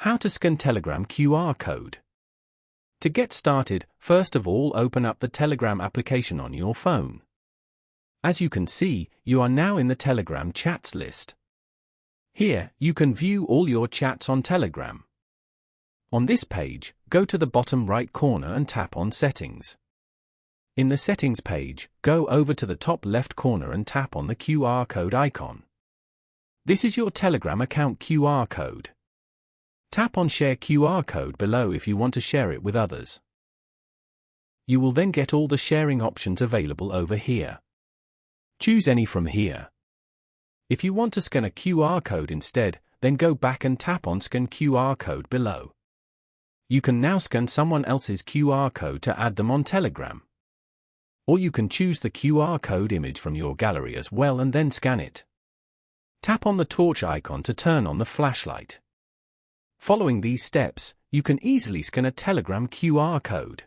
How to scan Telegram QR code. To get started, first of all open up the Telegram application on your phone. As you can see, you are now in the Telegram chats list. Here, you can view all your chats on Telegram. On this page, go to the bottom right corner and tap on Settings. In the Settings page, go over to the top left corner and tap on the QR code icon. This is your Telegram account QR code. Tap on Share QR code below if you want to share it with others. You will then get all the sharing options available over here. Choose any from here. If you want to scan a QR code instead, then go back and tap on Scan QR code below. You can now scan someone else's QR code to add them on Telegram. Or you can choose the QR code image from your gallery as well and then scan it. Tap on the torch icon to turn on the flashlight. Following these steps, you can easily scan a Telegram QR code.